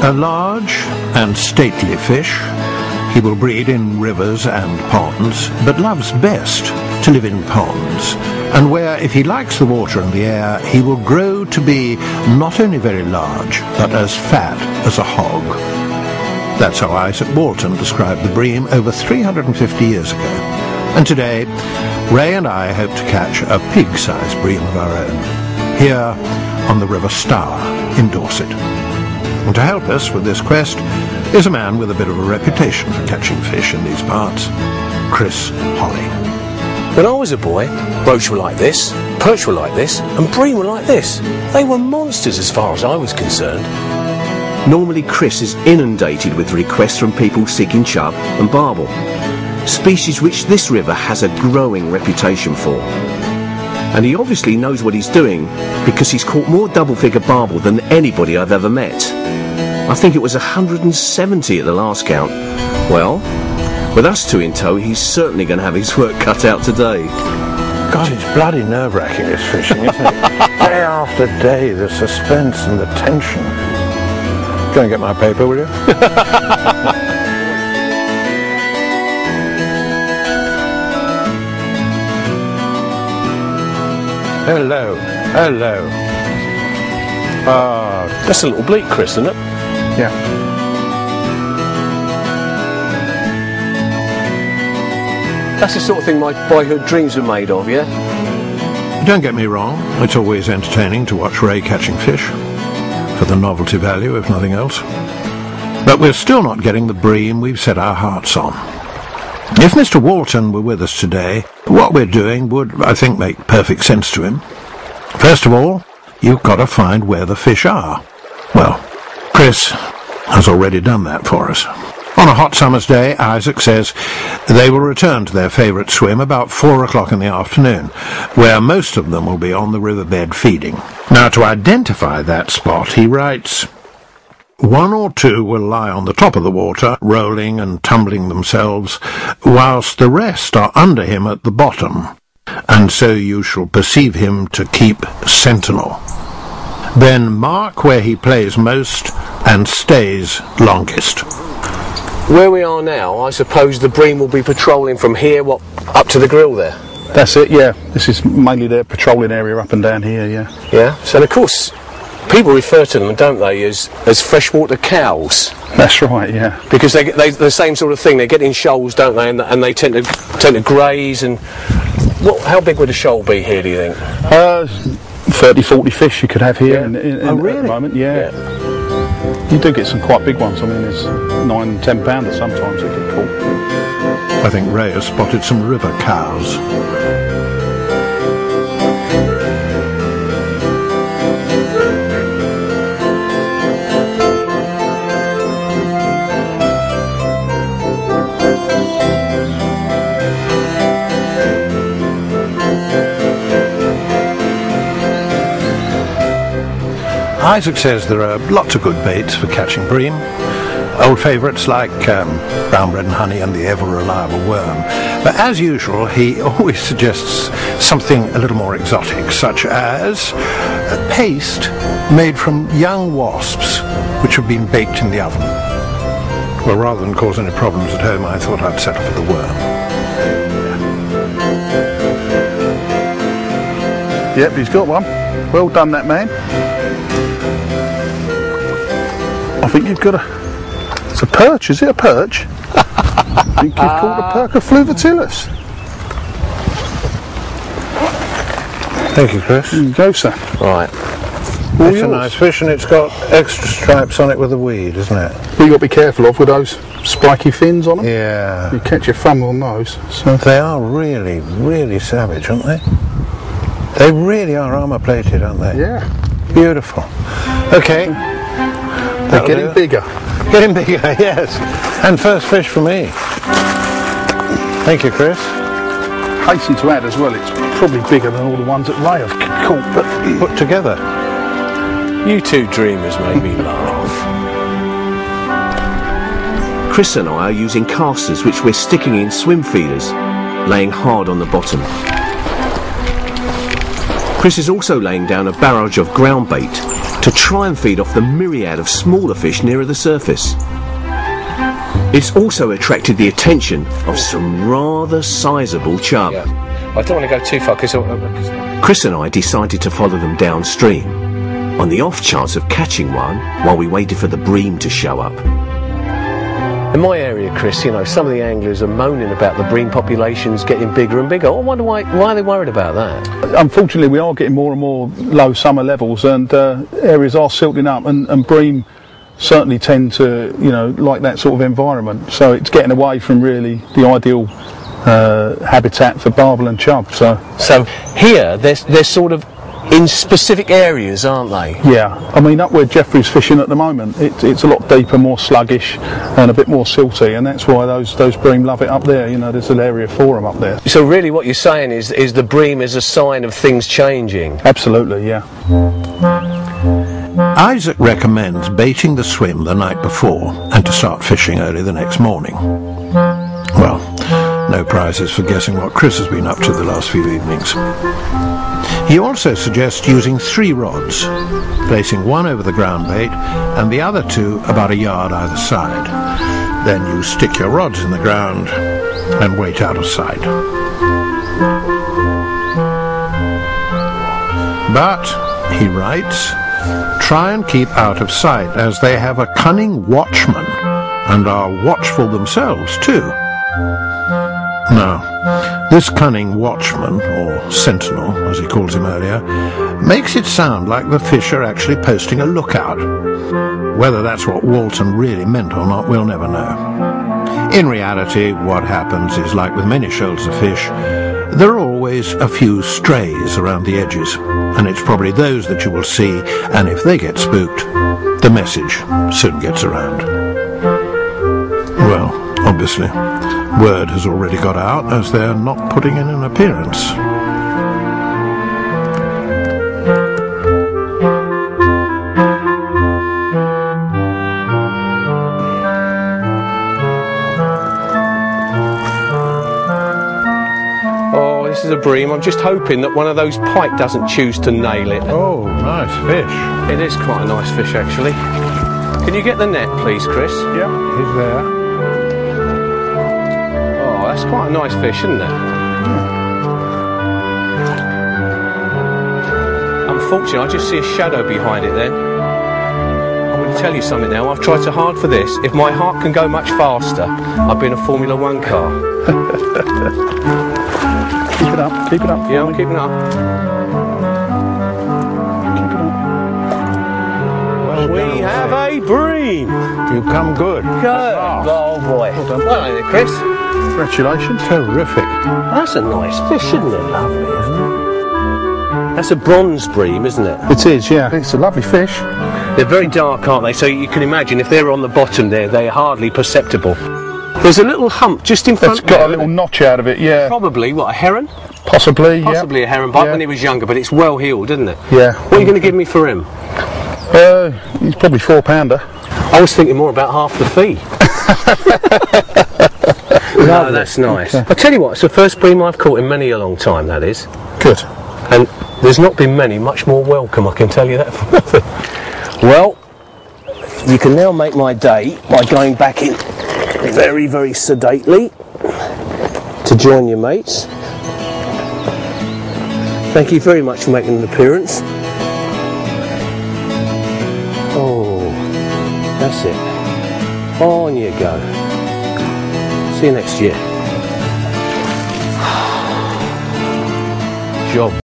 A large and stately fish, he will breed in rivers and ponds, but loves best to live in ponds, and where, if he likes the water and the air, he will grow to be not only very large, but as fat as a hog. That's how Isaac Walton described the bream over 350 years ago. And today, Ray and I hope to catch a pig-sized bream of our own, here on the River Stour in Dorset. And to help us with this quest is a man with a bit of a reputation for catching fish in these parts, Chris Holly. When I was a boy, roach were like this, perch were like this, and bream were like this. They were monsters as far as I was concerned. Normally Chris is inundated with requests from people seeking chub and barbel, species which this river has a growing reputation for. And he obviously knows what he's doing, because he's caught more double-figure barbel than anybody I've ever met. I think it was 170 at the last count. Well, with us two in tow, he's certainly going to have his work cut out today. God, it's bloody nerve-wracking, this fishing, isn't it? Day after day, the suspense and the tension. Go and get my paper, will you? Hello, hello. That's a little bleak, Chris, isn't it? Yeah. That's the sort of thing my boyhood dreams were made of, yeah? Don't get me wrong, it's always entertaining to watch Ray catching fish, for the novelty value, if nothing else. But we're still not getting the bream we've set our hearts on. If Mr. Walton were with us today, what we're doing would, I think, make perfect sense to him. First of all, you've got to find where the fish are. Well, Chris has already done that for us. On a hot summer's day, Isaac says they will return to their favourite swim about 4 o'clock in the afternoon, where most of them will be on the riverbed feeding. Now, to identify that spot, he writes, 1 or 2 will lie on the top of the water, rolling and tumbling themselves, whilst the rest are under him at the bottom, and so you shall perceive him to keep sentinel. Then mark where he plays most and stays longest. Where we are now, I suppose the bream will be patrolling from here, up to the grill there? That's it, yeah. This is mainly their patrolling area up and down here, yeah. Yeah, so of course, people refer to them, don't they, as freshwater cows? That's right, yeah. Because they the same sort of thing. They get in shoals, don't they? And they tend to graze. And how big would a shoal be here, do you think? 30, 40 fish you could have here really? At the moment, yeah. You do get some quite big ones. I mean, there's 9, 10 pounder sometimes that get caught. I think Ray has spotted some river cows. Isaac says there are lots of good baits for catching bream. Old favourites like brown bread and honey and the ever-reliable worm. But as usual, he always suggests something a little more exotic, such as a paste made from young wasps, which have been baked in the oven. Well, rather than cause any problems at home, I thought I'd settle for the worm. Yep, he's got one. Well done, that man. I think you've got it's a perch, is it a perch? I think you've caught a perca fluviatilis. Thank you, Chris. There you go, sir. Right. It's a nice fish and it's got extra stripes on it with the weed, isn't it? What you got to be careful of with those spiky fins on them. Yeah. You catch your thumb on those. So. They are really, really savage, aren't they? They really are armour-plated, aren't they? Yeah. Beautiful. Okay. They're getting bigger. Getting bigger, yes. And first fish for me. Thank you, Chris. Hasten to add as well, it's probably bigger than all the ones that Ray have caught, but Put together. You two dreamers made me laugh. Chris and I are using casters which we're sticking in swim feeders, laying hard on the bottom. Chris is also laying down a barrage of ground bait, to try and feed off the myriad of smaller fish nearer the surface. It's also attracted the attention of some rather sizable chub. Yeah. I don't want to go too far because Chris and I decided to follow them downstream, on the off chance of catching one while we waited for the bream to show up. in my area, Chris, you know, some of the anglers are moaning about the bream populations getting bigger and bigger. I wonder why are they worried about that? Unfortunately, we are getting more and more low summer levels, and areas are silting up, and bream certainly tend to, you know, like that sort of environment. So it's getting away from really the ideal habitat for barbel and chub. So here they're sort of in specific areas, aren't they? Yeah, I mean, up where Jeffrey's fishing at the moment, it's a lot deeper, more sluggish, and a bit more silty, and that's why those bream love it up there. You know, there's an area for them up there. So really, what you're saying is the bream is a sign of things changing. Absolutely, yeah. Isaac recommends baiting the swim the night before and to start fishing early the next morning. Well, no prizes for guessing what Chris has been up to the last few evenings. He also suggests using 3 rods, placing one over the ground bait and the other 2 about a yard either side. Then you stick your rods in the ground and wait out of sight. But, he writes, try and keep out of sight, as they have a cunning watchman and are watchful themselves too. Now, this cunning watchman, or sentinel as he calls him earlier, makes it sound like the fish are actually posting a lookout. Whether that's what Walton really meant or not, we'll never know. In reality, what happens is, like with many shoals of fish, there are always a few strays around the edges, and it's probably those that you will see, and if they get spooked, the message soon gets around. Well, obviously, word has already got out, as they're not putting in an appearance. Oh, this is a bream. I'm just hoping that one of those pike doesn't choose to nail it. Oh, nice fish. It is quite a nice fish, actually. Can you get the net, please, Chris? Yep, he's there. That's quite a nice fish, isn't it? Unfortunately, I just see a shadow behind it then. I'm going to tell you something now. I've tried so hard for this. If my heart can go much faster, I'd be in a Formula 1 car. Keep it up, keep it up. Yeah, I'm keeping it up. Keep it up. Well We have a bream. You come good. Good. Oh boy. Well done. Well, ain't it, Chris? Congratulations. Terrific. That's a nice fish, isn't it? Lovely, isn't it? That's a bronze bream, isn't it? It is, yeah. It's a lovely fish. They're very dark, aren't they? So you can imagine if they're on the bottom there, they're hardly perceptible. There's a little hump just in front. It's got a little notch out of it, yeah. Probably, what, a heron? Possibly, yeah. Possibly a heron bite Yeah. when he was younger, but it's well healed, isn't it? Yeah. What are you going to give me for him? He's probably £4. I was thinking more about half the fee. No, that's nice. Okay. I'll tell you what, it's the first bream I've caught in many a long time, that is. Good. And there's not been many much more welcome, I can tell you that for nothing. Well, you can now make my day by going back in very, very sedately to join your mates. Thank you very much for making an appearance. Oh, that's it. On you go. See you next year. Job.